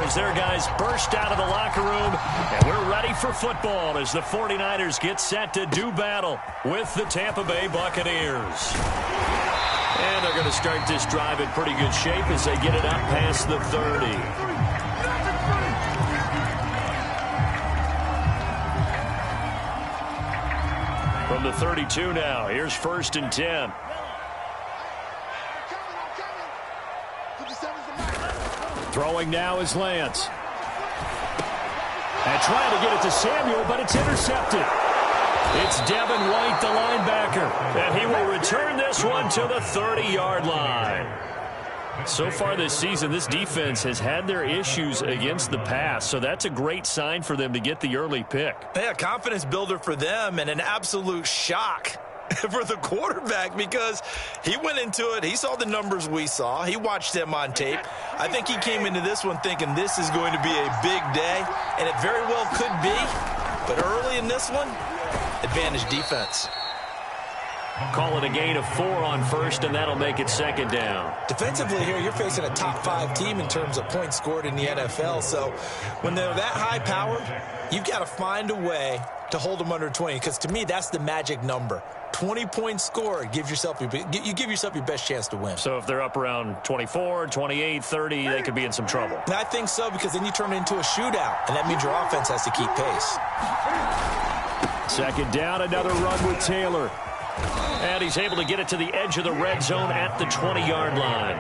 as their guys burst out of the locker room, and we're ready for football as the 49ers get set to do battle with the Tampa Bay Buccaneers. And they're going to start this drive in pretty good shape as they get it up past the 30. From the 32 now, here's 1st and 10. Throwing now is Lance. And trying to get it to Samuel, but it's intercepted. It's Devin White, the linebacker, and he will return this one to the 30-yard line. So far this season, this defense has had their issues against the pass, so that's a great sign for them to get the early pick. Yeah, confidence builder for them and an absolute shock for the quarterback because he went into it. He saw the numbers we saw. He watched them on tape. I think he came into this one thinking this is going to be a big day, and it very well could be. But early in this one, advantage defense. Call it a gain of 4 on 1st, and that'll make it 2nd down. Defensively here, you're facing a top 5 team in terms of points scored in the NFL. So when they're that high-powered, you've got to find a way to hold them under 20, because to me, that's the magic number. 20 points scored, you give yourself your best chance to win. So if they're up around 24, 28, 30, they could be in some trouble. And I think so, because then you turn it into a shootout, and that means your offense has to keep pace. 2nd down, another run with Taylor. And he's able to get it to the edge of the red zone at the 20-yard line.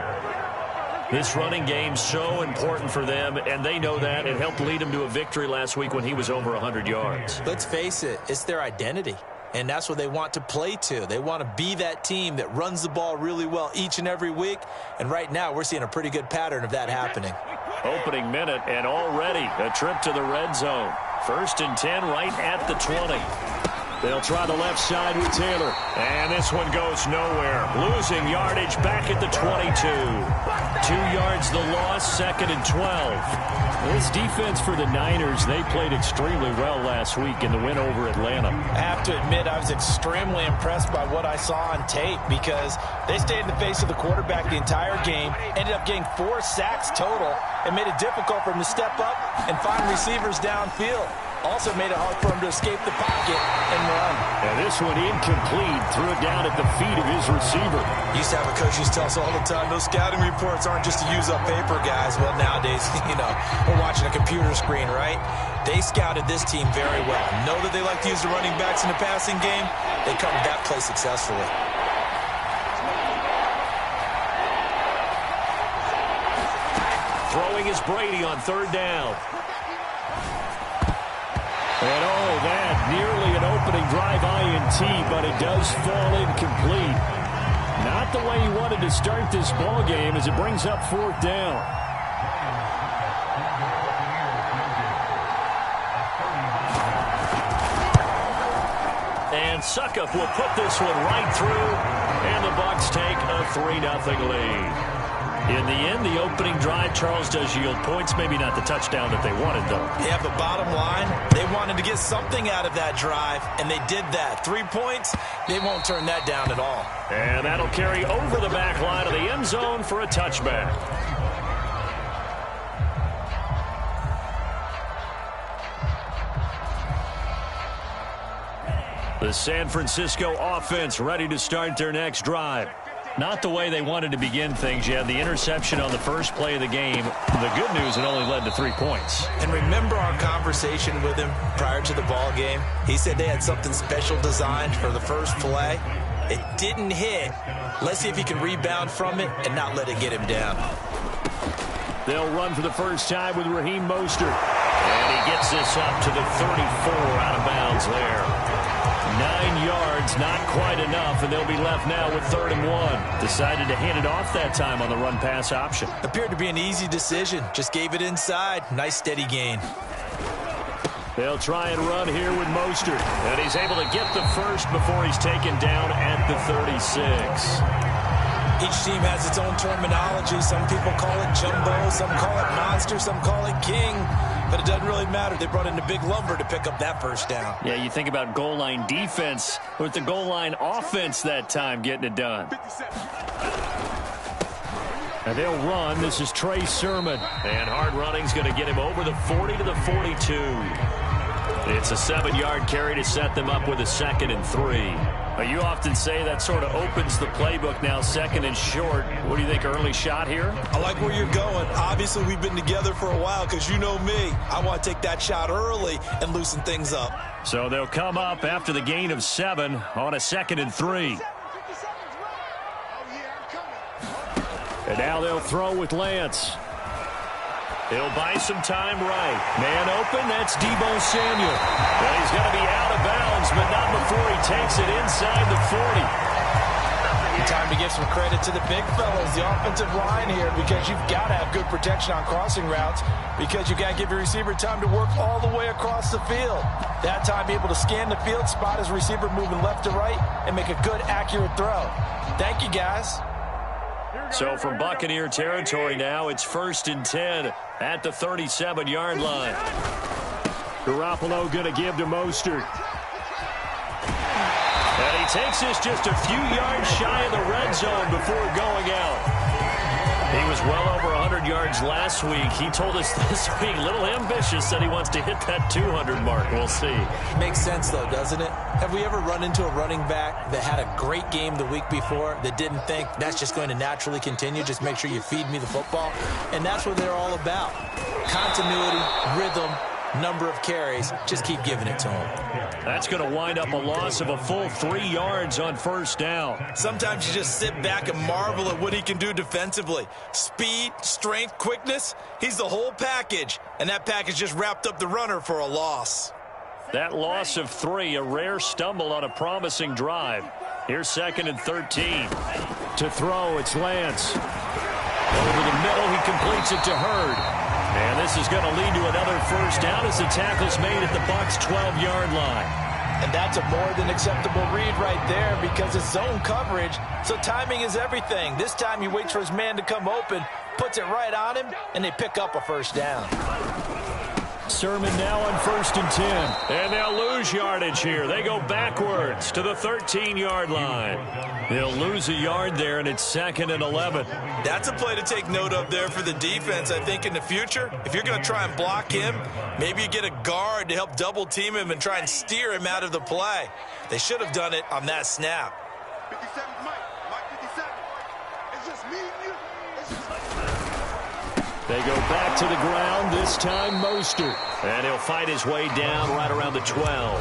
This running game's so important for them, and they know that. It helped lead them to a victory last week when he was over 100 yards. Let's face it, it's their identity. And that's what they want to play to. They want to be that team that runs the ball really well each and every week. And right now, we're seeing a pretty good pattern of that happening. Opening minute, and already a trip to the red zone. 1st and 10 right at the 20. They'll try the left side with Taylor. And this one goes nowhere. Losing yardage back at the 22. 2 yards the loss, 2nd and 12. This defense for the Niners, they played extremely well last week in the win over Atlanta. I have to admit, I was extremely impressed by what I saw on tape because they stayed in the face of the quarterback the entire game, ended up getting 4 sacks total, and made it difficult for him to step up and find receivers downfield. Also made it hard for him to escape the pocket and run. And this one incomplete. Threw it down at the feet of his receiver. Used to have a coach who used to tell us all the time, those scouting reports aren't just to use up paper, guys. Well, nowadays, we're watching a computer screen, right? They scouted this team very well. Know that they like to use the running backs in the passing game. They covered that play successfully. Throwing is Brady on 3rd down. And that nearly an opening drive INT, but it does fall incomplete. Not the way he wanted to start this ball game as it brings up 4th down. And Suckup will put this one right through, and the Bucs take a 3-0 lead. In the end, the opening drive, Charles, does yield points. Maybe not the touchdown that they wanted, though. Yeah, but bottom line, they wanted to get something out of that drive, and they did that. 3 points, they won't turn that down at all. And that'll carry over the back line of the end zone for a touchback. The San Francisco offense ready to start their next drive. Not the way they wanted to begin things. You had the interception on the first play of the game. The good news, it only led to 3 points. And remember our conversation with him prior to the ball game? He said they had something special designed for the first play. It didn't hit. Let's see if he can rebound from it and not let it get him down. They'll run for the first time with Raheem Mostert. And he gets this up to the 34 out of bounds there. 9 yards, not quite enough, and they'll be left now with 3rd and 1. Decided to hand it off that time on the run-pass option. Appeared to be an easy decision. Just gave it inside. Nice steady gain. They'll try and run here with Mostert. And he's able to get the first before he's taken down at the 36. Each team has its own terminology. Some people call it jumbo, some call it monster, some call it king. But it doesn't really matter. They brought in the big lumber to pick up that first down. Yeah, you think about goal line defense with the goal line offense that time getting it done. And they'll run. This is Trey Sermon. And hard running's going to get him over the 40 to the 42. It's a 7-yard carry to set them up with a 2nd and 3. You often say that sort of opens the playbook now, 2nd and short. What do you think, early shot here? I like where you're going. Obviously, we've been together for a while because you know me. I want to take that shot early and loosen things up. So they'll come up after the gain of 7 on a 2nd and 3. And now they'll throw with Lance. He'll buy some time right. Man open, that's Deebo Samuel. Well, he's going to be out of bounds, but not before he takes it inside the 40. Time to give some credit to the big fellas, the offensive line here, because you've got to have good protection on crossing routes, because you've got to give your receiver time to work all the way across the field. That time, be able to scan the field, spot his receiver moving left to right, and make a good, accurate throw. Thank you, guys. So from Buccaneer territory now, it's 1st and 10 at the 37-yard line. Garoppolo going to give to Mostert. And he takes this just a few yards shy of the red zone before going out. He was well over 100 yards last week. He told us this week, a little ambitious, said he wants to hit that 200 mark. We'll see. Makes sense, though, doesn't it? Have we ever run into a running back that had a great game the week before that didn't think that's just going to naturally continue? Just make sure you feed me the football. And that's what they're all about. Continuity, rhythm, number of carries. Just keep giving it to him. That's going to wind up a loss of a full 3 yards on 1st down. Sometimes you just sit back and marvel at what he can do defensively. Speed, strength, quickness. He's the whole package. And that package just wrapped up the runner for a loss. That loss of 3, a rare stumble on a promising drive. Here's 2nd and 13. To throw, it's Lance. Over the middle, he completes it to Hurd. And this is going to lead to another 1st down as the tackle's made at the Bucs' 12-yard line. And that's a more than acceptable read right there because it's zone coverage, so timing is everything. This time he waits for his man to come open, puts it right on him, and they pick up a 1st down. Sermon now on 1st and 10. And they'll lose yardage here. They go backwards to the 13-yard line. They'll lose a yard there, and it's 2nd and 11. That's a play to take note of there for the defense, I think, in the future. If you're going to try and block him, maybe you get a guard to help double-team him and try and steer him out of the play. They should have done it on that snap. 57, Mike 57. It's just me and you. They go back to the ground, this time Mostert. And he'll fight his way down right around the 12.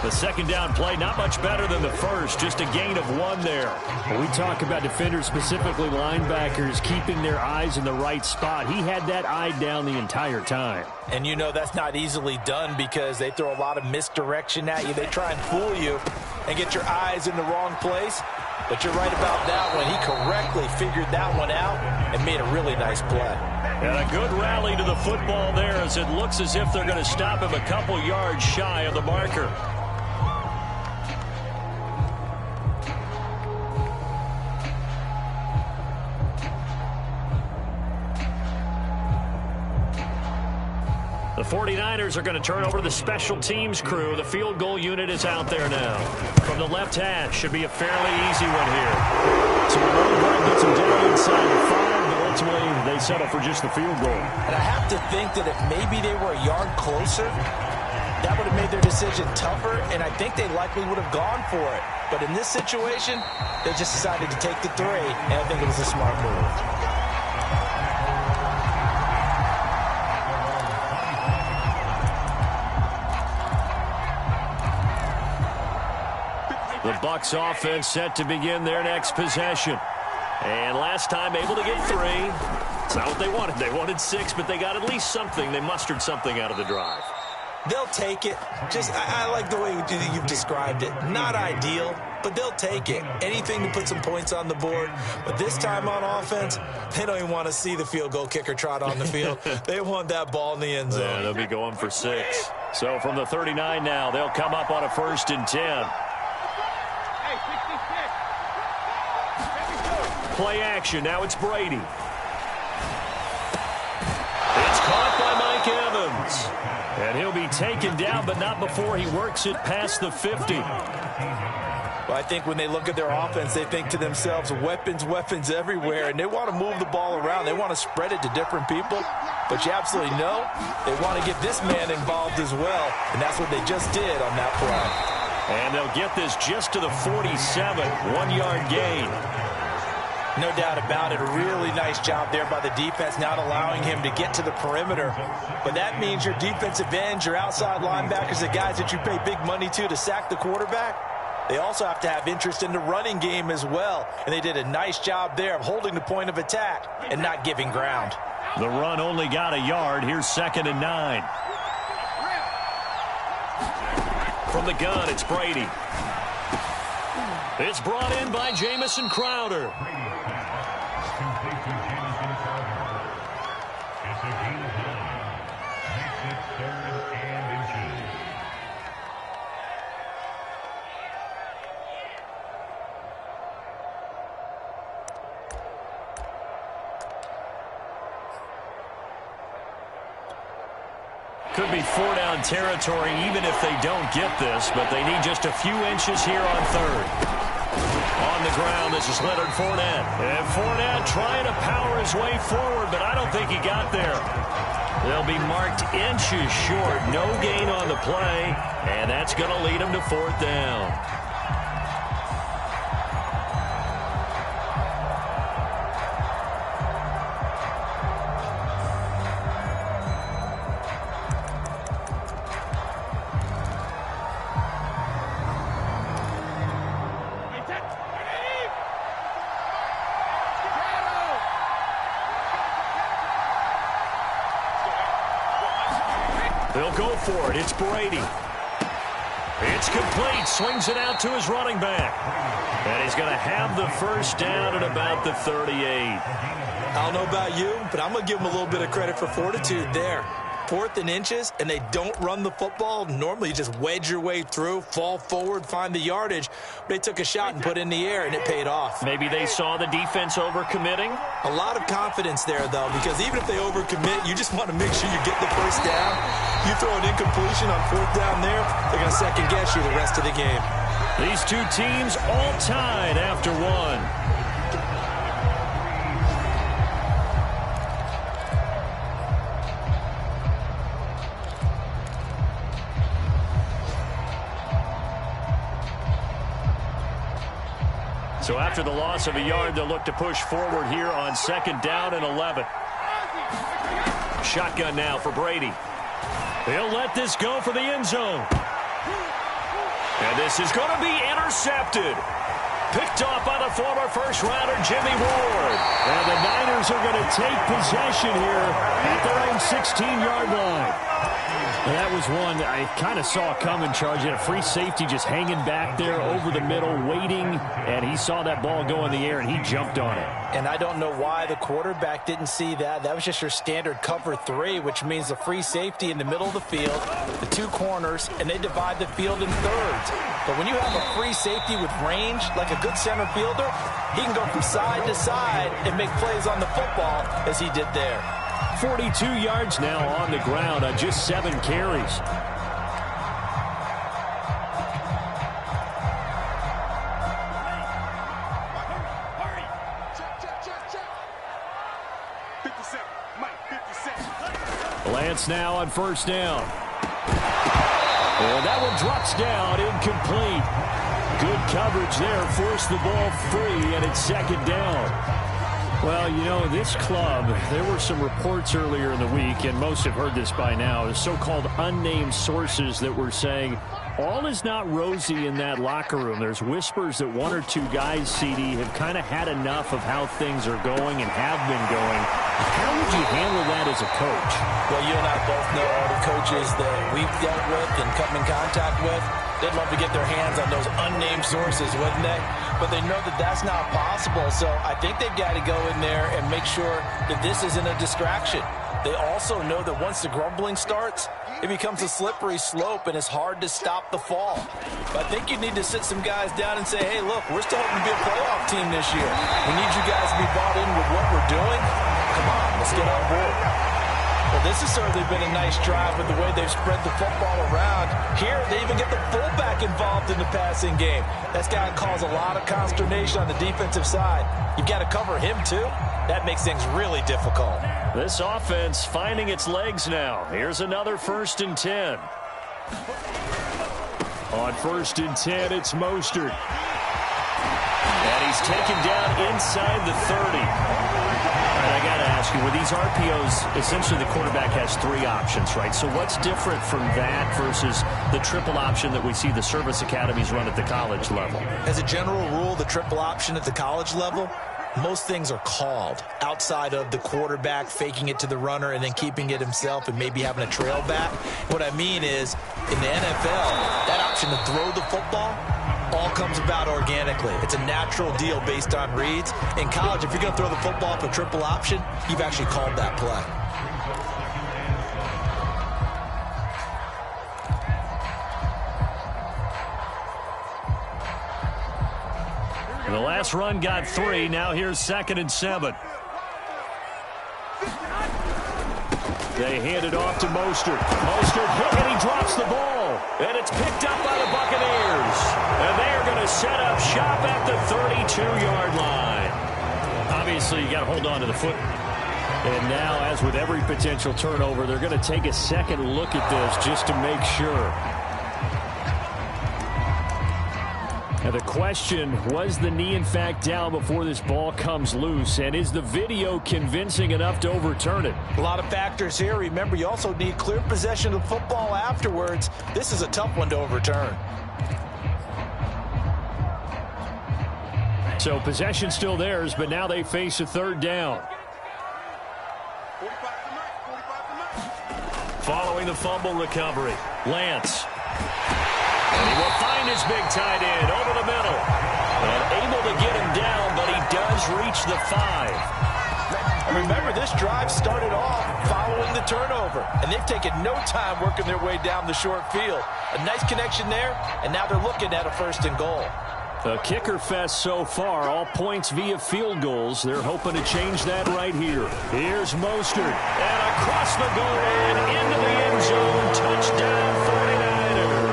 The 2nd down play, not much better than the 1st, just a gain of 1 there. When we talk about defenders, specifically linebackers, keeping their eyes in the right spot, he had that eye down the entire time. And you know that's not easily done because they throw a lot of misdirection at you. They try and fool you and get your eyes in the wrong place. But you're right about that one. He correctly figured that one out and made a really nice play. And a good rally to the football there as it looks as if they're going to stop him a couple yards shy of the marker. The 49ers are going to turn over to the special teams crew. The field goal unit is out there now. From the left hash, should be a fairly easy one here. So Greg gets him down inside the 5, but ultimately they settle for just the field goal. And I have to think that if maybe they were a yard closer, that would have made their decision tougher, and I think they likely would have gone for it. But in this situation, they just decided to take the 3, and I think it was a smart move. The Bucs offense set to begin their next possession. And last time able to get 3. It's not what they wanted. They wanted 6, but they got at least something. They mustered something out of the drive. They'll take it. I like the way you've described it. Not ideal, but they'll take it. Anything to put some points on the board. But this time on offense, they don't even want to see the field goal kicker trot on the field. They want that ball in the end zone. Yeah, they'll be going for 6. So from the 39 now, they'll come up on a 1st and 10. Play action. Now it's Brady. It's caught by Mike Evans. And he'll be taken down, but not before he works it past the 50. Well, Well, I think when they look at their offense, they think to themselves, weapons, weapons everywhere, and they want to move the ball around. They want to spread it to different people, but you absolutely know they want to get this man involved as well, and that's what they just did on that play. And they'll get this just to the 47, 1-yard gain. No doubt about it. A really nice job there by the defense, not allowing him to get to the perimeter. But that means your defensive ends, your outside linebackers, the guys that you pay big money to sack the quarterback, they also have to have interest in the running game as well. And they did a nice job there of holding the point of attack and not giving ground. The run only got a yard. Here's 2nd and 9. From the gun, it's Brady. It's brought in by Jamison Crowder. Could be 4-down territory even if they don't get this, but they need just a few inches here on 3rd. On the ground, this is Leonard Fournette. And Fournette trying to power his way forward, but I don't think he got there. They'll be marked inches short. No gain on the play, and that's going to lead them to 4th down. They'll go for it. It's Brady. It's complete. Swings it out to his running back. And he's going to have the 1st down at about the 38. I don't know about you, but I'm going to give him a little bit of credit for fortitude there. 4th and inches, and they don't run the football. Normally, you just wedge your way through, fall forward, find the yardage. They took a shot and put it in the air, and it paid off. Maybe they saw the defense overcommitting. A lot of confidence there, though, because even if they overcommit, you just want to make sure you get the 1st down. You throw an incompletion on 4th down there, they're going to second-guess you the rest of the game. These two teams all tied after 1. So after the loss of a yard, they'll look to push forward here on 2nd down and 11. Shotgun now for Brady. He'll let this go for the end zone. And this is going to be intercepted. Picked off by the former first-rounder Jimmy Ward. And the Niners are going to take possession here at their own 16-yard line. And that was one I kind of saw coming, Charge. He had a free safety just hanging back there over the middle, waiting, and he saw that ball go in the air, and he jumped on it. And I don't know why the quarterback didn't see that. That was just your standard cover 3, which means the free safety in the middle of the field, the 2 corners, and they divide the field in thirds. But when you have a free safety with range, like a good center fielder, he can go from side to side and make plays on the football as he did there. 42 yards now on the ground on just 7 carries. Lance now on 1st down. And that one drops down, incomplete. Good coverage there, forced the ball free, and it's 2nd down. Well, you know, this club, there were some reports earlier in the week, and most have heard this by now, the so-called unnamed sources that were saying all is not rosy in that locker room. There's whispers that 1 or 2 guys, CD, have kind of had enough of how things are going and have been going. How would you handle that as a coach? Well, you and I both know all the coaches that we've dealt with and come in contact with. They'd love to get their hands on those unnamed sources, wouldn't they? But they know that that's not possible, so I think they've got to go in there and make sure that this isn't a distraction. They also know that once the grumbling starts, it becomes a slippery slope, and it's hard to stop the fall. But I think you need to sit some guys down and say, hey, look, we're still hoping to be a playoff team this year. We need you guys to be bought in with what we're doing. Come on, let's get on board. But This has certainly been a nice drive with the way they've spread the football around. Here, they even get the fullback involved in the passing game. That's got to cause a lot of consternation on the defensive side. You've got to cover him, too. That makes things really difficult. This offense finding its legs now. Here's another 1st and 10. On 1st and 10, it's Mostert. And he's taken down inside the 30. And I got to ask you, with these RPOs, essentially the quarterback has 3 options, right? So what's different from that versus the triple option that we see the service academies run at the college level? As a general rule, the triple option at the college level, most things are called outside of the quarterback faking it to the runner and then keeping it himself and maybe having a trail back. What I mean is, in the NFL, that option to throw the football all comes about organically. It's a natural deal based on reads. In college, if you're going to throw the football for triple option, you've actually called that play. The last run got 3. Now here's 2nd and 7. They hand it off to Mostert. Mostert hit and he drops the ball. And it's picked up by the Buccaneers. And they are going to set up shop at the 32-yard line. Obviously, you got to hold on to the foot. And now, as with every potential turnover, they're going to take a second look at this just to make sure. Now the question, was the knee in fact down before this ball comes loose? And is the video convincing enough to overturn it? A lot of factors here. Remember, you also need clear possession of football afterwards. This is a tough one to overturn. So possession still theirs, but now they face a 3rd down. Following the fumble recovery, Lance. And he will find his big tight end over the middle. And able to get him down, but he does reach the 5. And remember, this drive started off following the turnover. And they've taken no time working their way down the short field. A nice connection there, and now they're looking at a 1st and goal. The kicker fest so far, all points via field goals. They're hoping to change that right here. Here's Mostert. And across the goal line, into the end zone. Touchdown, 49ers.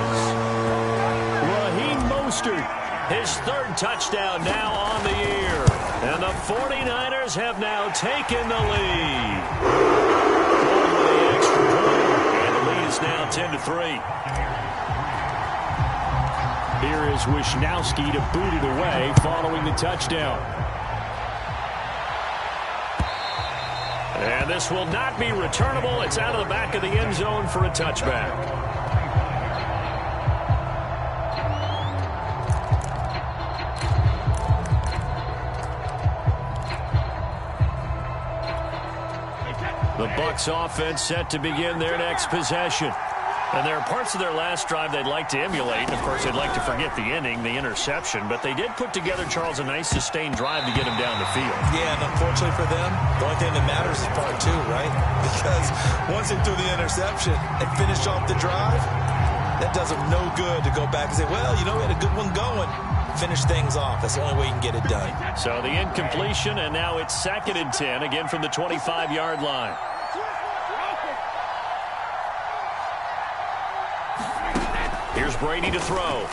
Raheem Mostert, his 3rd touchdown now on the year. And the 49ers have now taken the lead. Going with the extra point. And the lead is now 10-3. Here is Wisnowski to boot it away following the touchdown. And this will not be returnable. It's out of the back of the end zone for a touchback. The Bucs offense set to begin their next possession. And there are parts of their last drive they'd like to emulate. And, of course, they'd like to forget the inning, the interception. But they did put together, Charles, a nice sustained drive to get him down the field. Yeah, and unfortunately for them, the only thing that matters is part 2, right? Because once they threw the interception and finished off the drive, that does them no good to go back and say, well, you know, we had a good one going. Finish things off. That's the only way you can get it done. So the incompletion, and now it's 2nd and 10, again from the 25-yard line. Here's Brady to throw.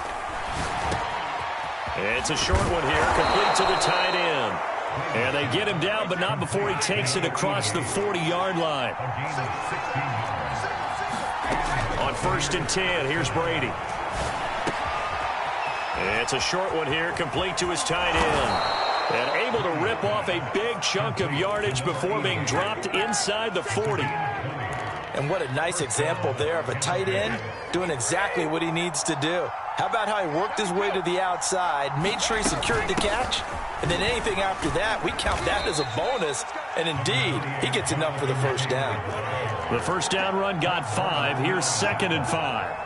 It's a short one here, complete to the tight end. And they get him down, but not before he takes it across the 40-yard line. On 1st and 10, here's Brady. It's a short one here, complete to his tight end. And able to rip off a big chunk of yardage before being dropped inside the 40. And what a nice example there of a tight end doing exactly what he needs to do. How about how he worked his way to the outside, made sure he secured the catch, and then anything after that, we count that as a bonus. And indeed, he gets enough for the 1st down. The 1st down run got 5. Here's 2nd and 5.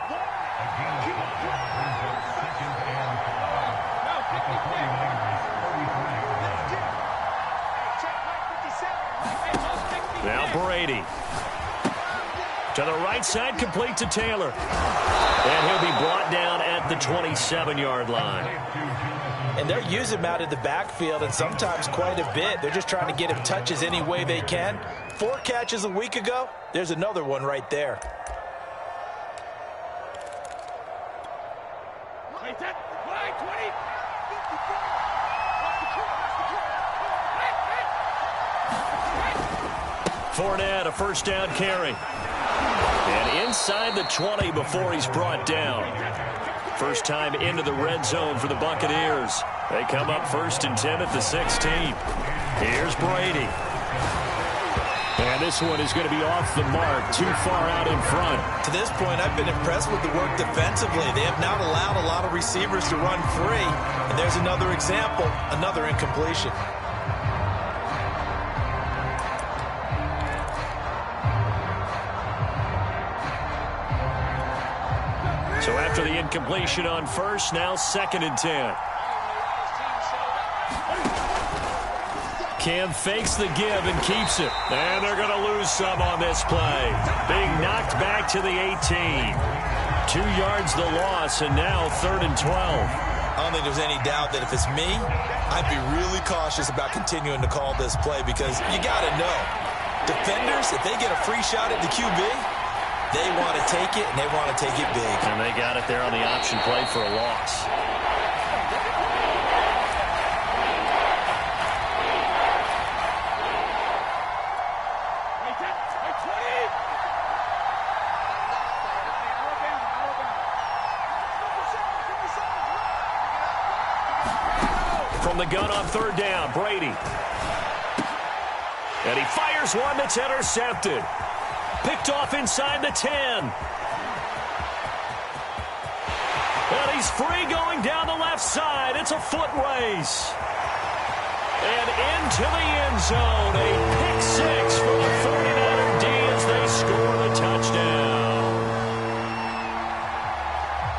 Now Brady. To the right side, complete to Taylor. And he'll be brought down at the 27-yard line. And they're using him out in the backfield, and sometimes quite a bit. They're just trying to get him touches any way they can. 4 catches a week ago. There's another one right there. Fournette, a first down carry. And inside the 20 before he's brought down. First time into the red zone for the Buccaneers. They come up 1st and 10 at the 16. Here's Brady. And this one is going to be off the mark, too far out in front. To this point, I've been impressed with the work defensively. They have not allowed a lot of receivers to run free. And there's another example, another incompletion. So after the incompletion on first, now 2nd and 10. Cam fakes the give and keeps it. And they're going to lose some on this play. Being knocked back to the 18. 2 yards the loss, and now 3rd and 12. I don't think there's any doubt that if it's me, I'd be really cautious about continuing to call this play because you got to know. Defenders, if they get a free shot at the QB, they want to take it, and they want to take it big. And they got it there on the option play for a loss. From the gun on 3rd down, Brady. And he fires one that's intercepted. Picked off inside the 10. And he's free going down the left side. It's a foot race. And into the end zone. A pick 6 for the 49er D as they score the touchdown.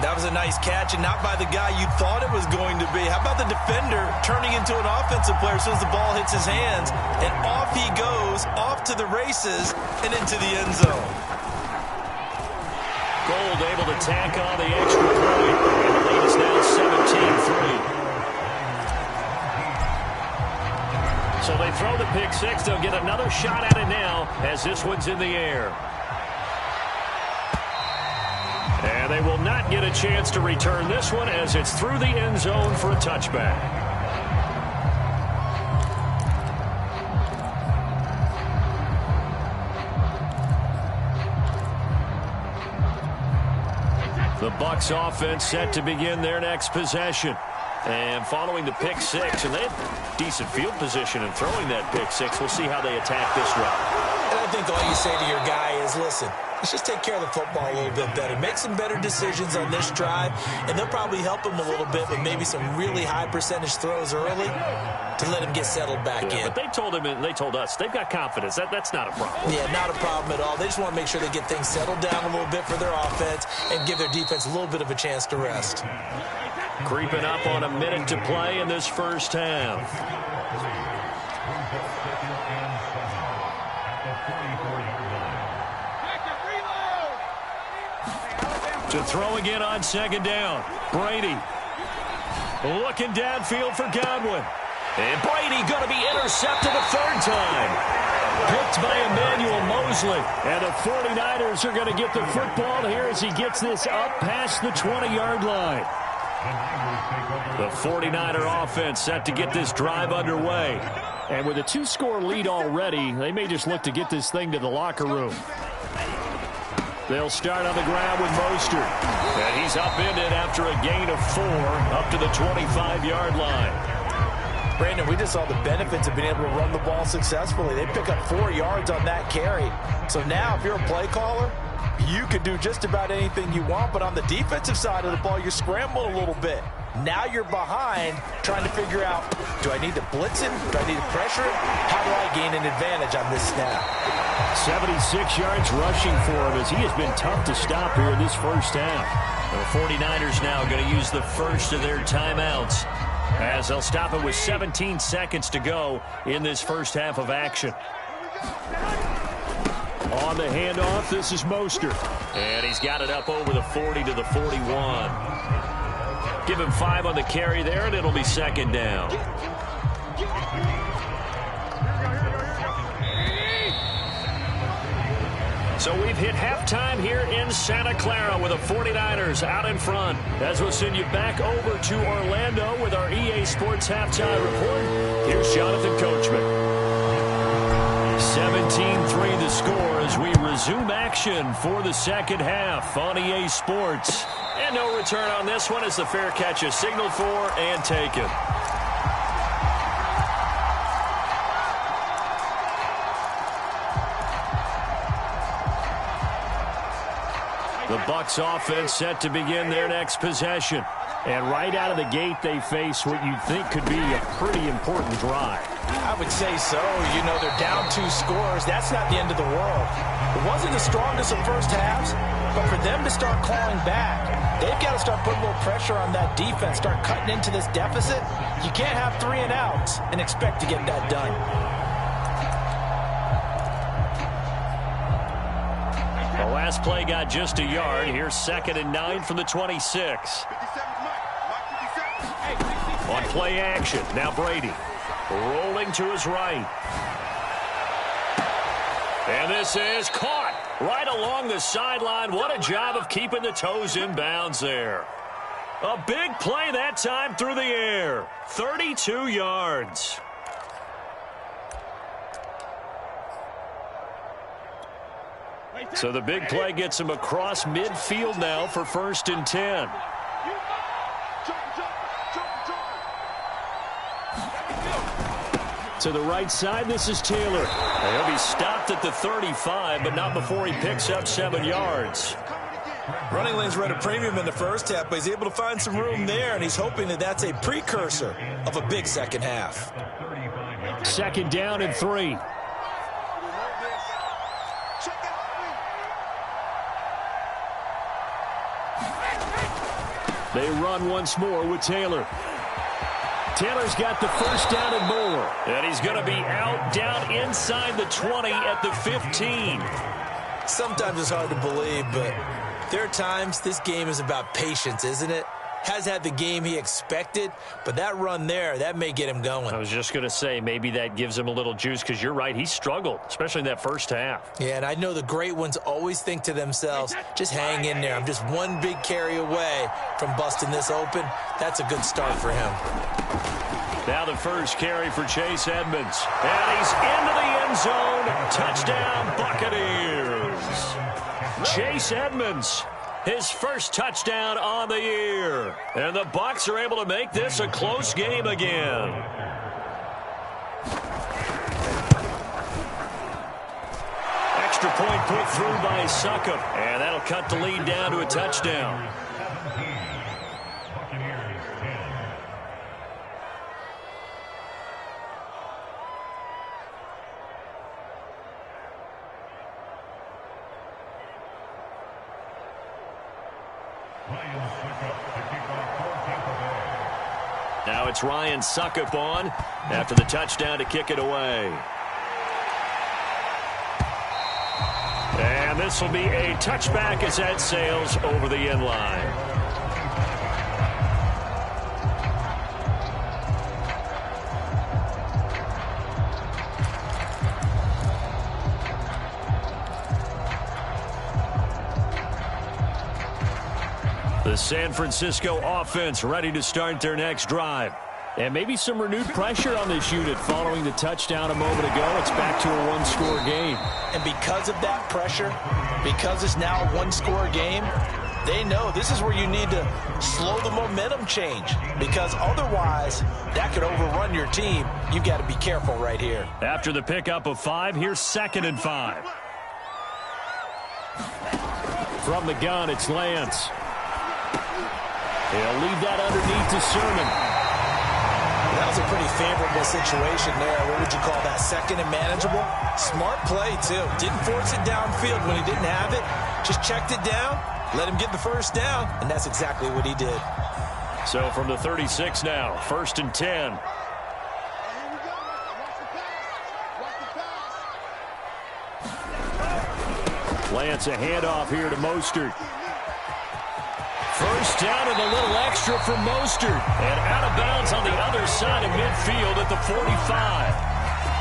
That was a nice catch, and not by the guy you thought it was going to be. How about the defender turning into an offensive player as soon as the ball hits his hands? And off he goes, off to the races, and into the end zone. Gold able to tack on the extra point. And the lead is now 17-3. So they throw the pick 6. They'll get another shot at it now as this one's in the air. And they will not get a chance to return this one as it's through the end zone for a touchback. The Bucs offense set to begin their next possession. And following the pick 6, and they have decent field position in throwing that pick 6. We'll see how they attack this drive. And I think all you say to your guy is, listen, let's just take care of the football a little bit better. Make some better decisions on this drive, and they'll probably help him a little bit with maybe some really high percentage throws early to let him get settled back in. But they told him and they told us they've got confidence. That's not a problem. Yeah, not a problem at all. They just want to make sure they get things settled down a little bit for their offense and give their defense a little bit of a chance to rest. Creeping up on a minute to play in this first half. To throw again on 2nd down. Brady looking downfield for Godwin. And Brady going to be intercepted a 3rd time. Picked by Emmanuel Mosley. And the 49ers are going to get the football here as he gets this up past the 20-yard line. The 49er offense set to get this drive underway. And with a 2-score lead already, they may just look to get this thing to the locker room. They'll start on the ground with Mostert. And he's upended after a gain of 4 up to the 25-yard line. Brandon, we just saw the benefits of being able to run the ball successfully. They pick up 4 yards on that carry. So now if you're a play caller, you can do just about anything you want. But on the defensive side of the ball, you scramble a little bit. Now you're behind trying to figure out, do I need to blitz him? Do I need to pressure him? How do I gain an advantage on this snap? 76 yards rushing for him as he has been tough to stop here in this first half. The 49ers now going to use the first of their timeouts as they'll stop it with 17 seconds to go in this first half of action. On the handoff, this is Mostert. And he's got it up over the 40 to the 41. Give him 5 on the carry there, and it'll be second down. So we've hit halftime here in Santa Clara with the 49ers out in front. As we'll send you back over to Orlando with our EA Sports Halftime Report. Here's Jonathan Coachman. 17-3 the score as we resume action for the second half on EA Sports. And no return on this one as the fair catch is signaled for and taken. The Bucs offense set to begin their next possession. And right out of the gate, they face what you think could be a pretty important drive. I would say so. You know, they're down 2 scores. That's not the end of the world. It wasn't the strongest of first halves, but for them to start clawing back, they've got to start putting a little pressure on that defense, start cutting into this deficit. You can't have 3 and outs and expect to get that done. The last play got just a yard. Here's 2nd and 9 from the 26. On play action, now Brady. Rolling to his right. And this is caught right along the sideline. What a job of keeping the toes in bounds there. A big play that time through the air. 32 yards. So the big play gets him across midfield now for 1st and 10. To the right side, this is Taylor. He'll be stopped at the 35, but not before he picks up 7 yards. Running lanes were at a premium in the first half, but he's able to find some room there, and he's hoping that that's a precursor of a big second half. 2nd down and 3. They run once more with Taylor. Taylor's got the 1st down and more. And he's going to be out down inside the 20 at the 15. Sometimes it's hard to believe, but there are times this game is about patience, isn't it? Has had the game he expected, but that run there, that may get him going. I was just going to say, maybe that gives him a little juice, because you're right, he struggled, especially in that first half. Yeah, and I know the great ones always think to themselves, just hang in there. I'm just one big carry away from busting this open. That's a good start for him. Now the first carry for Chase Edmonds. And he's into the end zone. Touchdown, Buccaneers. Chase Edmonds. His first touchdown on the year. And the Bucs are able to make this a close game again. Extra point put through by Succop. And that'll cut the lead down to a touchdown. Now it's Ryan Succop on after the touchdown to kick it away. And this will be a touchback as that sails over the end line. The San Francisco offense ready to start their next drive. And maybe some renewed pressure on this unit following the touchdown a moment ago. It's back to a one-score game. And because of that pressure, because it's now a one-score game, they know this is where you need to slow the momentum change, because otherwise that could overrun your team. You've got to be careful right here. After the pickup of 5, here's 2nd and 5. From the gun, it's Lance. He'll leave that underneath to Sermon. That was a pretty favorable situation there. What would you call that? 2nd and manageable? Smart play, too. Didn't force it downfield when he didn't have it. Just checked it down, let him get the 1st down, and that's exactly what he did. So from the 36 now, 1st and 10. Lance a handoff here to Mostert. First down and a little extra for Mostert. And out of bounds on the other side of midfield at the 45.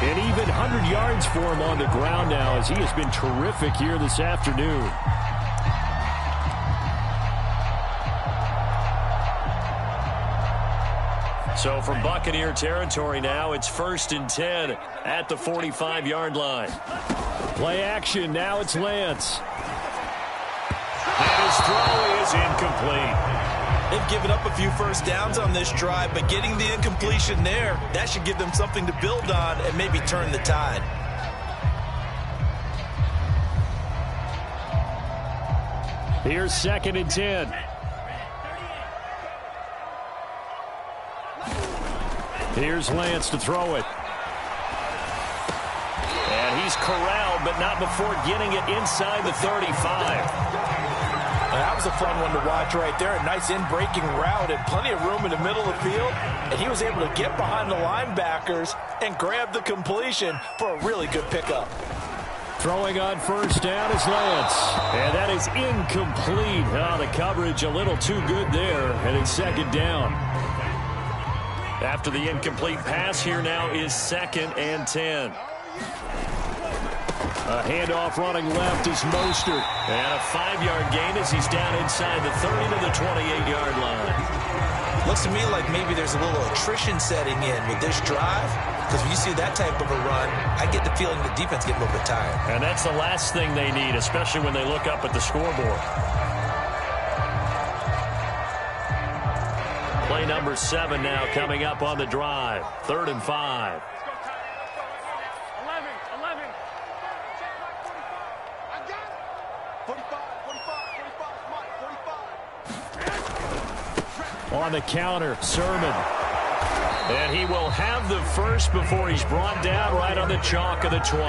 An even 100 yards for him on the ground now as he has been terrific here this afternoon. So from Buccaneer territory now, it's 1st and 10 at the 45-yard line. Play action. Now it's Lance. And his throw is incomplete. They've given up a few first downs on this drive, but getting the incompletion there, that should give them something to build on and maybe turn the tide. Here's 2nd and 10. Here's Lance to throw it. And he's corralled, but not before getting it inside the 35. That was a fun one to watch right there. A nice in-breaking route and plenty of room in the middle of the field. And he was able to get behind the linebackers and grab the completion for a really good pickup. Throwing on first down is Lance. And that is incomplete. Oh, the coverage a little too good there. And it's 2nd down. After the incomplete pass, here now is 2nd and 10. A handoff running left is Mostert. And a 5-yard gain as he's down inside the 30 to the 28-yard line. Looks to me like maybe there's a little attrition setting in with this drive. Because when you see that type of a run, I get the feeling the defense get a little bit tired. And that's the last thing they need, especially when they look up at the scoreboard. Play number 7 now coming up on the drive. 3rd and 5. On the counter, Sermon. And he will have the first before he's brought down right on the chalk of the 20.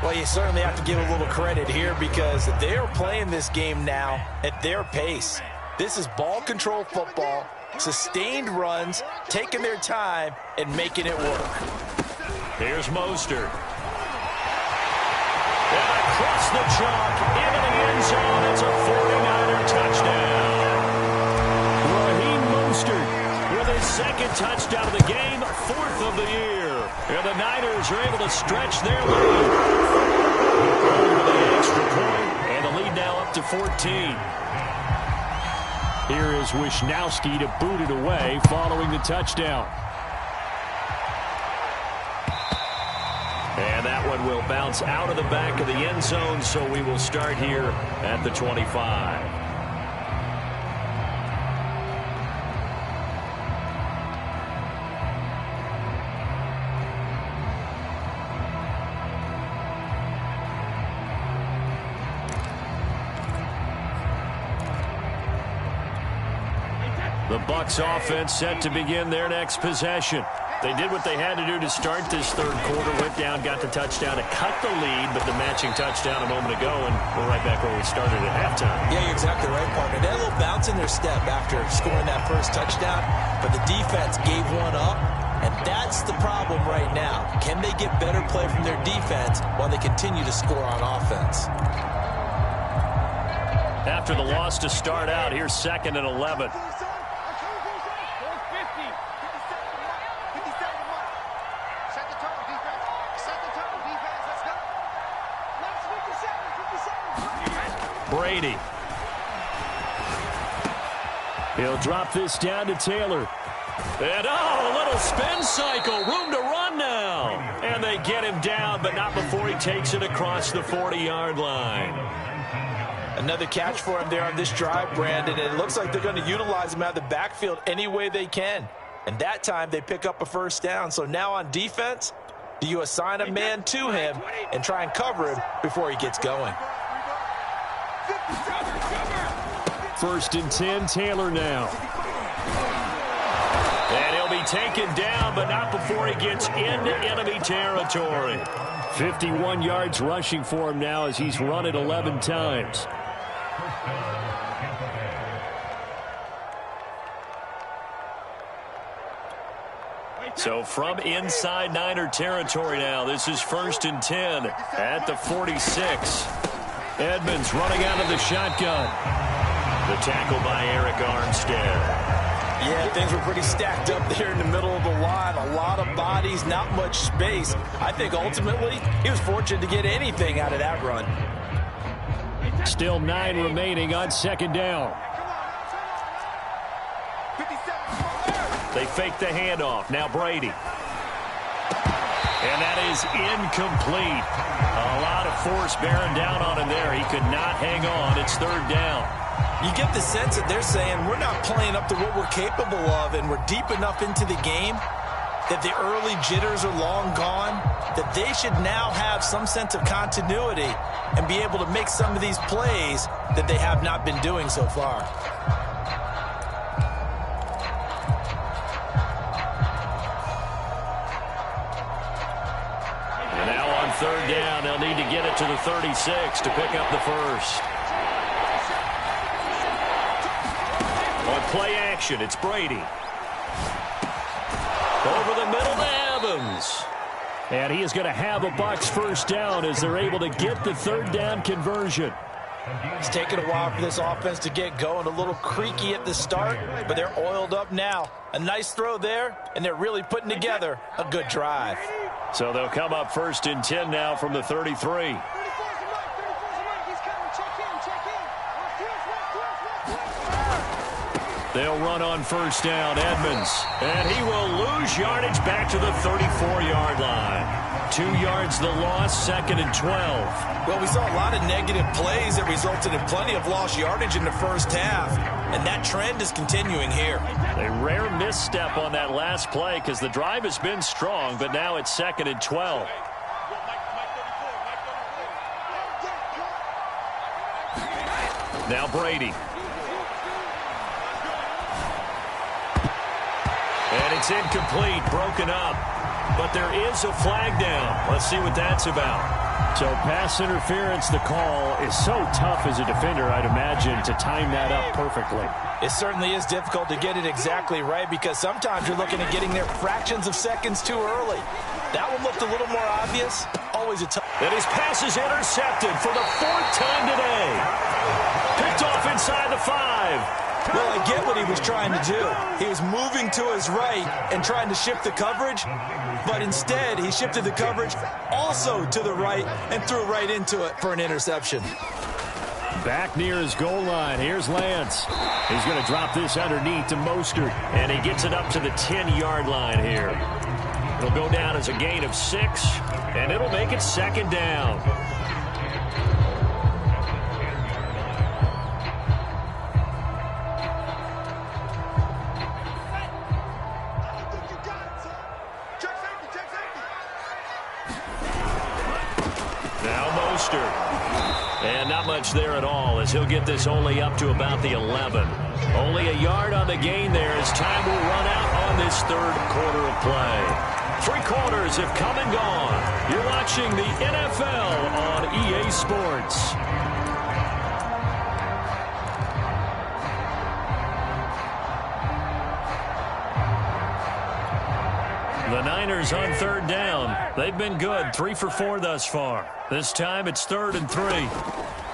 Well, you certainly have to give a little credit here because they are playing this game now at their pace. This is ball control football, sustained runs, taking their time, and making it work. Here's Mostert. And across the chalk, into the end zone. It's a 49er touchdown. With his 2nd touchdown of the game, 4th of the year. And the Niners are able to stretch their lead. With the extra point, and the lead now up to 14. Here is Wisnowski to boot it away following the touchdown. And that one will bounce out of the back of the end zone, so we will start here at the 25. The Bucs offense set to begin their next possession. They did what they had to do to start this 3rd quarter. Went down, got the touchdown to cut the lead, but the matching touchdown a moment ago, and we're right back where we started at halftime. Yeah, you're exactly right, partner. They had a little bounce in their step after scoring that first touchdown, but the defense gave one up, and that's the problem right now. Can they get better play from their defense while they continue to score on offense? After the loss to start out, here's 2nd and 11. Brady. He'll drop this down to Taylor. And a little spin cycle. Room to run now. And they get him down, but not before he takes it across the 40-yard line. Another catch for him there on this drive, Brandon. And it looks like they're going to utilize him out of the backfield any way they can. And that time they pick up a first down. So now on defense, do you assign a man to him and try and cover him before he gets going? 1st and 10, Taylor now. And he'll be taken down, but not before he gets into enemy territory. 51 yards rushing for him now as he's run it 11 times. So from inside Niner territory now, this is 1st and 10 at the 46. Edmonds running out of the shotgun. The tackle by Eric Armstead. Yeah, things were pretty stacked up there in the middle of the line. A lot of bodies, not much space. I think ultimately he was fortunate to get anything out of that run. Still 9 remaining on second down. They fake the handoff. Now Brady. And that is incomplete. A lot of force bearing down on him there. He could not hang on. It's third down. You get the sense that they're saying we're not playing up to what we're capable of, and we're deep enough into the game that the early jitters are long gone, that they should now have some sense of continuity and be able to make some of these plays that they have not been doing so far. And now on third down, they'll need to get it to the 36 to pick up the first. On play action, it's Brady. Over the middle to Evans. And he is going to have a Bucs first down as they're able to get the third down conversion. It's taken a while for this offense to get going. A little creaky at the start, but they're oiled up now. A nice throw there, and they're really putting together a good drive. So they'll come up first and 10 now from the 33. They'll run on first down, Edmonds. And he will lose yardage back to the 34-yard line. 2 yards the loss, second and 12. Well, we saw a lot of negative plays that resulted in plenty of lost yardage in the first half. And that trend is continuing here. A rare misstep on that last play because the drive has been strong, but now it's second and 12. Now Brady. And it's incomplete, broken up. But there is a flag down. Let's see what that's about. So pass interference, the call is so tough as a defender, I'd imagine, to time that up perfectly. It certainly is difficult to get it exactly right because sometimes you're looking at getting there fractions of seconds too early. That one looked a little more obvious. Always a tough. And his pass is intercepted for the 4th time today. Picked off inside the 5. Well, I get what he was trying to do. He was moving to his right and trying to shift the coverage, but instead he shifted the coverage also to the right and threw right into it for an interception. Back near his goal line. Here's Lance. He's going to drop this underneath to Mostert, and he gets it up to the 10-yard line here. It'll go down as a gain of 6, and it'll make it second down. And not much there at all as he'll get this only up to about the 11. Only a yard on the gain there as time will run out on this third quarter of play. 3 quarters have come and gone. You're watching the NFL on EA Sports. The Niners on third down. They've been good, 3 for 4 thus far. This time it's 3rd and 3.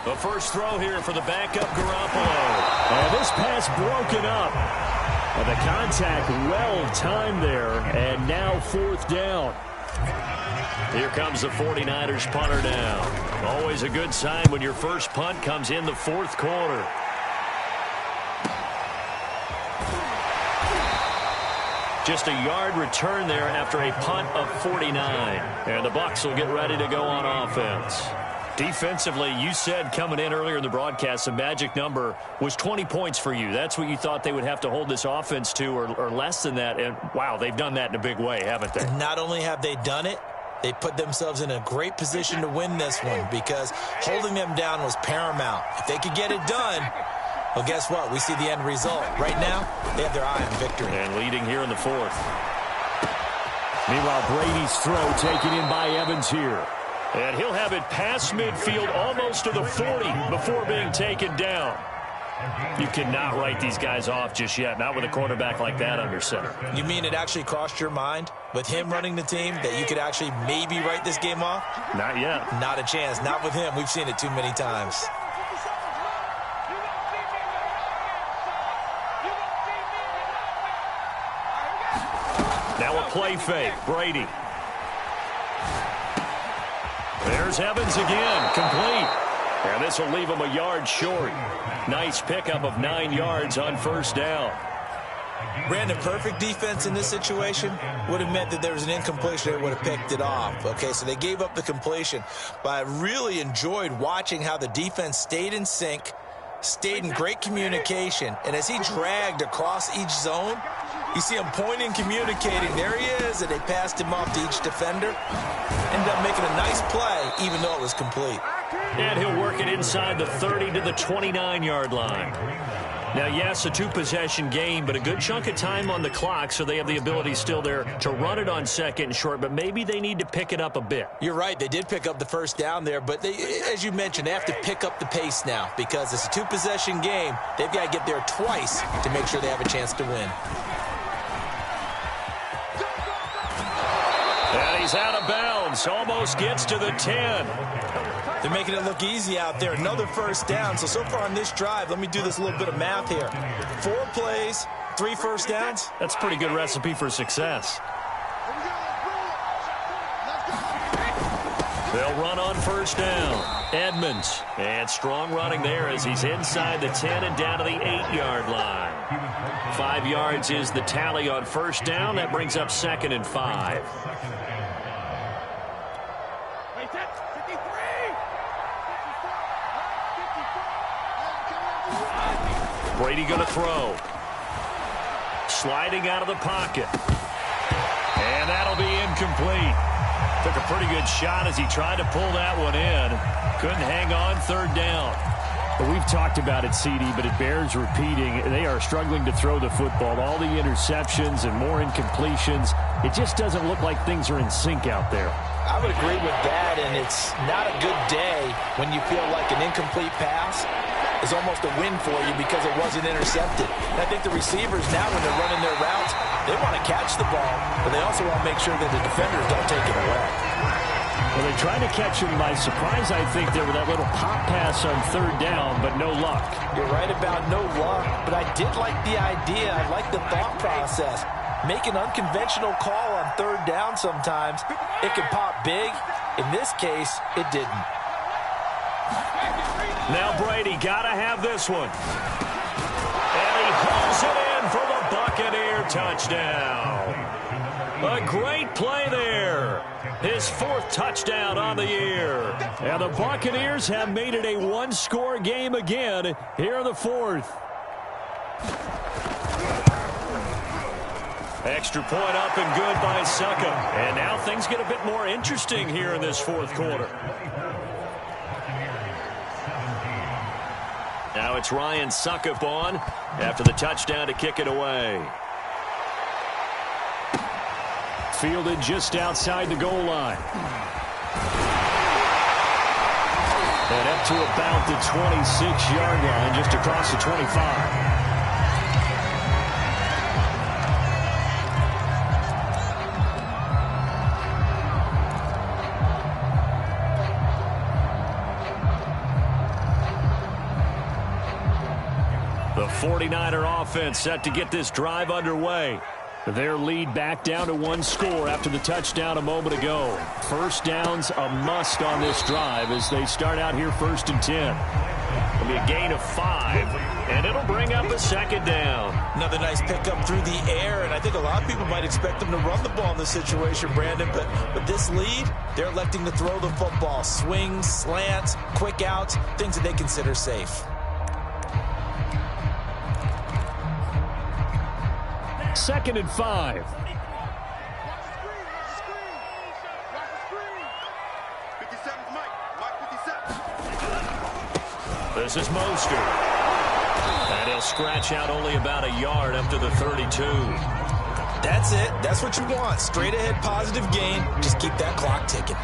The first throw here for the backup Garoppolo. And this pass broken up. And the contact well timed there. And now 4th down. Here comes the 49ers punter down. Always a good sign when your first punt comes in the 4th quarter. Just a yard return there after a punt of 49. And the Bucs will get ready to go on offense. Defensively, you said coming in earlier in the broadcast, the magic number was 20 points for you. That's what you thought they would have to hold this offense to or less than that. And, wow, they've done that in a big way, haven't they? Not only have they done it, they put themselves in a great position to win this one because holding them down was paramount. If they could get it done, well, guess what? We see the end result. Right now, they have their eye on victory. And leading here in the 4th. Meanwhile, Brady's throw taken in by Evans here. And he'll have it past midfield almost to the 40 before being taken down. You cannot write these guys off just yet, not with a quarterback like that under center. You mean it actually crossed your mind with him running the team, that you could actually maybe write this game off? Not yet. Not a chance. Not with him. We've seen it too many times. Now a play fake. Brady. There's Evans again. Complete. And this will leave him a yard short. Nice pickup of 9 yards on first down. Brandon, perfect defense in this situation would have meant that there was an incompletion. They would have picked it off. Okay, so they gave up the completion. But I really enjoyed watching how the defense stayed in sync, stayed in great communication. And as he dragged across each zone, you see him pointing, communicating. There he is, and they passed him off to each defender. Ended up making a nice play, even though it was complete. And he'll work it inside the 30 to the 29-yard line. Now, yes, a two-possession game, but a good chunk of time on the clock, so they have the ability still there to run it on second and short, but maybe they need to pick it up a bit. You're right. They did pick up the first down there, but they, as you mentioned, they have to pick up the pace now because it's a two-possession game. They've got to get there twice to make sure they have a chance to win. And he's out of bounds. Almost gets to the 10. They're making it look easy out there. Another first down. So far on this drive, let me do this little bit of math here. 4 plays, 3 first downs. That's a pretty good recipe for success. They'll run on first down. Edmonds. And strong running there as he's inside the 10 and down to the 8-yard line. 5 yards is the tally on first down. That brings up 2nd and 5. Brady going to throw. Sliding out of the pocket. And that'll be incomplete. Took a pretty good shot as he tried to pull that one in. Couldn't hang on, 3rd down. But we've talked about it, CD, but it bears repeating. They are struggling to throw the football. All the interceptions and more incompletions. It just doesn't look like things are in sync out there. I would agree with that, and it's not a good day when you feel like an incomplete pass is almost a win for you because it wasn't intercepted. And I think the receivers now, when they're running their routes, they want to catch the ball, but they also want to make sure that the defenders don't take it away. Well, they tried to catch him by surprise, I think, there with that little pop pass on 3rd down, but no luck. You're right about no luck, but I did like the idea. I like the thought process. Make an unconventional call on 3rd down sometimes. It can pop big. In this case, it didn't. Now Brady got to have this one. And he hauls it in for the Buccaneer touchdown. A great play there. His 4th touchdown on the year. And the Buccaneers have made it a one-score game again here in the 4th. Extra point up and good by Suckup. And now things get a bit more interesting here in this 4th quarter. Now it's Ryan Suckup on after the touchdown to kick it away. Fielded just outside the goal line. And up to about the 26-yard line, just across the 25. The 49er offense set to get this drive underway. Their lead back down to 1 score after the touchdown a moment ago. First down's a must on this drive as they start out here 1st and 10. It'll be a gain of 5, and it'll bring up a 2nd down. Another nice pickup through the air, and I think a lot of people might expect them to run the ball in this situation, Brandon, but with this lead, they're electing to throw the football. Swings, slants, quick outs, things that they consider safe. 2nd and 5. This is Mostert. And he'll scratch out only about a yard up to the 32. That's it. That's what you want. Straight ahead positive gain. Just keep that clock ticking.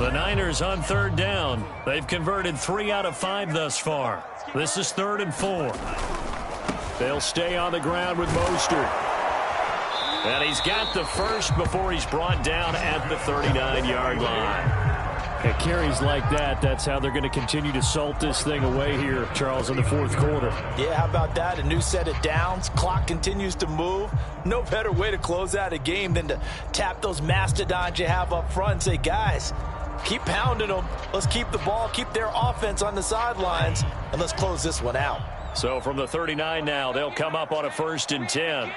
The Niners on 3rd down. They've converted 3 out of 5 thus far. This is 3rd and 4. They'll stay on the ground with Mostert. And he's got the first before he's brought down at the 39-yard line. At carries like that, that's how they're going to continue to salt this thing away here, Charles, in the fourth quarter. Yeah, how about that? A new set of downs. Clock continues to move. No better way to close out a game than to tap those mastodons you have up front and say, guys, keep pounding them. Let's keep the ball, keep their offense on the sidelines, and let's close this one out. So from the 39 now, they'll come up on a 1st and 10.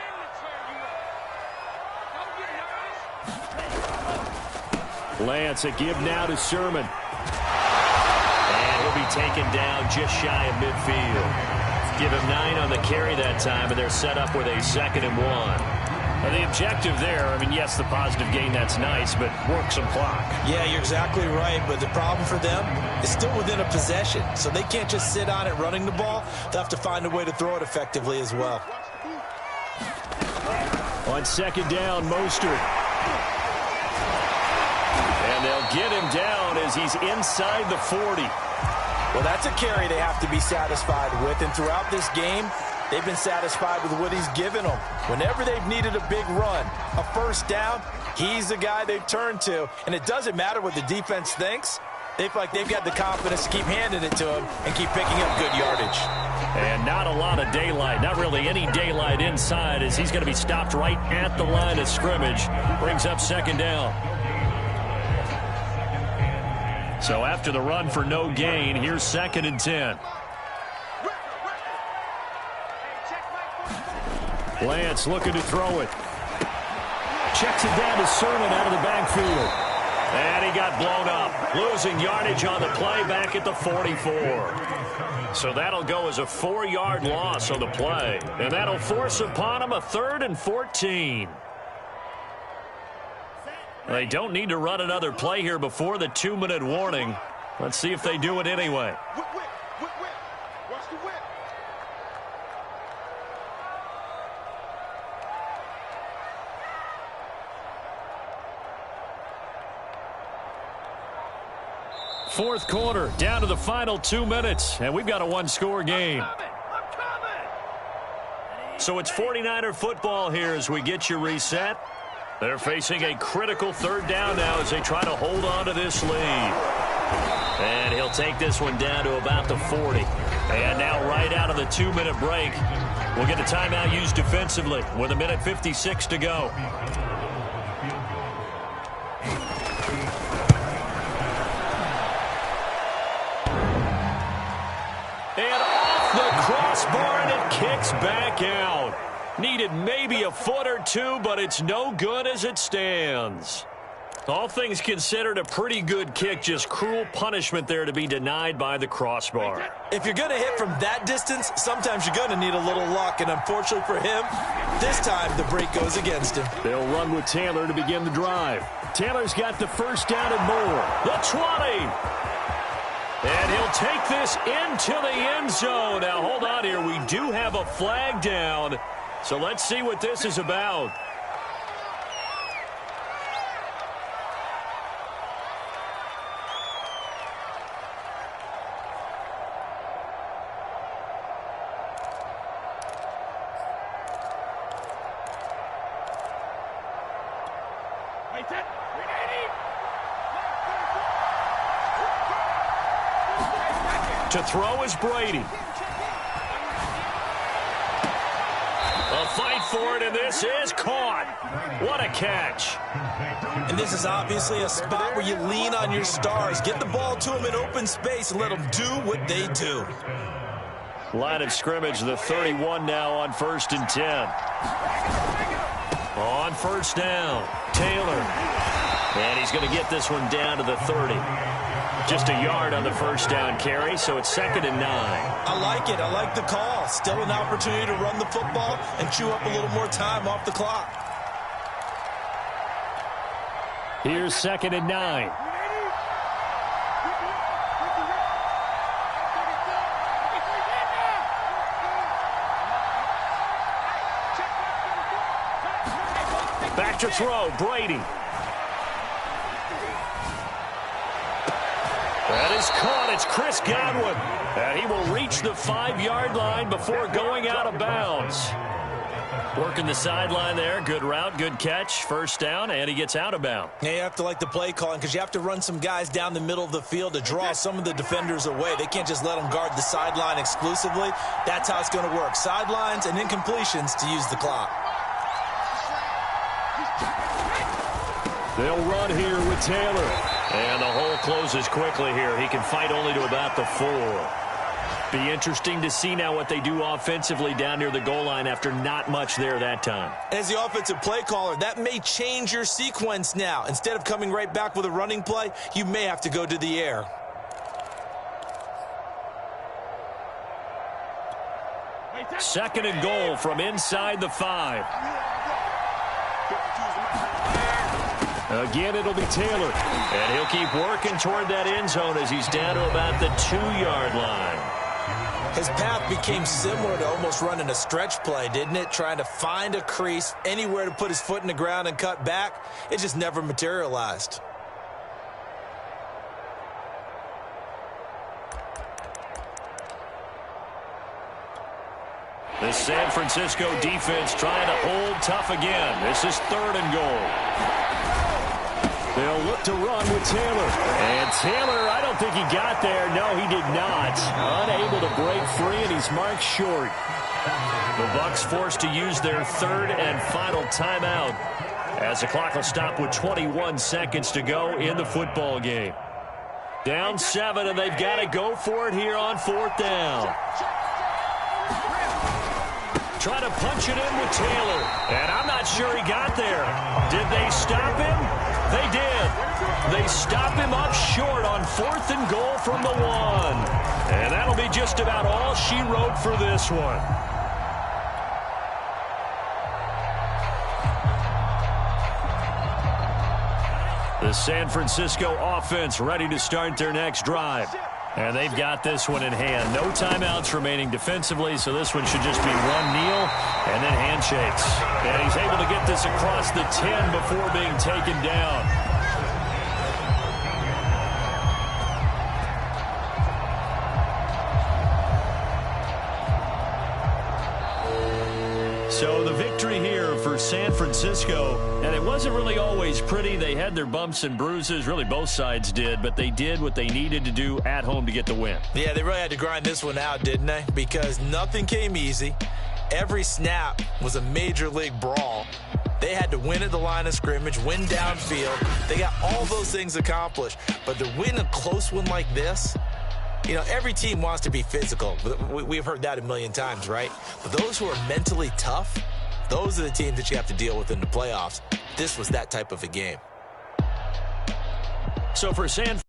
Lance, a give now to Sermon. And he'll be taken down just shy of midfield. Give him 9 on the carry that time, and they're set up with a 2nd and 1. Now the objective there, I mean, yes, the positive gain, that's nice, but work some clock. Yeah, you're exactly right, but the problem for them is still within a possession, so they can't just sit on it running the ball. They'll have to find a way to throw it effectively as well. On 2nd down, Mostert. And they'll get him down as he's inside the 40. Well, that's a carry they have to be satisfied with, and throughout this game, they've been satisfied with what he's given them. Whenever they've needed a big run, a 1st down, he's the guy they've turned to. And it doesn't matter what the defense thinks. They feel like they've got the confidence to keep handing it to him and keep picking up good yardage. And not a lot of daylight, not really any daylight inside, as he's going to be stopped right at the line of scrimmage. Brings up 2nd down. So after the run for no gain, here's 2nd and 10. Lance looking to throw it. Checks it down to Sermon out of the backfield. And he got blown up. Losing yardage on the play back at the 44. So that'll go as a 4-yard loss on the play. And that'll force upon him a 3rd and 14. They don't need to run another play here before the 2-minute warning. Let's see if they do it anyway. Watch the whip. Fourth quarter, down to the final 2 minutes, and we've got a 1-score game. So it's 49er football here as we get you reset. They're facing a critical 3rd down now as they try to hold on to this lead. And he'll take this one down to about the 40. And now right out of the 2-minute break, we'll get a timeout used defensively with 1:56 to go. And off the crossbar, and it kicks back out. Needed maybe a foot or two, but it's no good as it stands. All things considered, a pretty good kick, just cruel punishment there to be denied by the crossbar. If you're going to hit from that distance, sometimes you're going to need a little luck, and unfortunately for him, this time the break goes against him. They'll run with Taylor to begin the drive. Taylor's got the 1st down and more. The 20. And he'll take this into the end zone. Now, hold on here. We do have a flag down. So let's see what this is about. To throw is Brady. A fight for it, and this is caught. What a catch. And this is obviously a spot where you lean on your stars. Get the ball to them in open space and let them do what they do. Line of scrimmage, the 31 now on 1st and 10. On 1st down, Taylor. And he's going to get this one down to the 30. Just a yard on the 1st down carry, so it's 2nd and 9. I like it. I like the call. Still an opportunity to run the football and chew up a little more time off the clock. Here's 2nd and 9. Back to throw, Brady. And is caught. It's Chris Godwin. And he will reach the 5-yard line before going out of bounds. Working the sideline there. Good route, good catch. First down, and he gets out of bounds. Yeah, you have to like the play calling because you have to run some guys down the middle of the field to draw some of the defenders away. They can't just let them guard the sideline exclusively. That's how it's going to work. Sidelines and incompletions to use the clock. They'll run here with Taylor. And the hole closes quickly here. He can fight only to about the 4. Be interesting to see now what they do offensively down near the goal line after not much there that time. As the offensive play caller, that may change your sequence now. Instead of coming right back with a running play, you may have to go to the air. Second and goal from inside the 5. Again, it'll be Taylor. And he'll keep working toward that end zone as he's down to about the 2-yard line. His path became similar to almost running a stretch play, didn't it? Trying to find a crease, anywhere to put his foot in the ground and cut back. It just never materialized. The San Francisco defense trying to hold tough again. This is 3rd and goal. They'll look to run with Taylor. And Taylor, I don't think he got there. No, he did not. Unable to break free, and he's marked short. The Bucs forced to use their 3rd and final timeout as the clock will stop with 21 seconds to go in the football game. Down 7, and they've got to go for it here on 4th down. Try to punch it in with Taylor. And I'm not sure he got there. Did they stop him? They did. They stop him up short on 4th and goal from the 1. And that'll be just about all she wrote for this one. The San Francisco offense ready to start their next drive. And they've got this one in hand. No timeouts remaining defensively, so this one should just be one kneel and then handshakes. And he's able to get this across the 10 before being taken down. So the victory here for San Francisco, and it wasn't really always pretty. They had their bumps and bruises, really both sides did, but they did what they needed to do at home to get the win. Yeah, they really had to grind this one out, didn't they? Because nothing came easy. Every snap was a major league brawl. They had to win at the line of scrimmage, win downfield. They got all those things accomplished, but to win a close one like this, you know, every team wants to be physical. We've heard that a million times, right? But those who are mentally tough, those are the teams that you have to deal with in the playoffs. This was that type of a game. So for San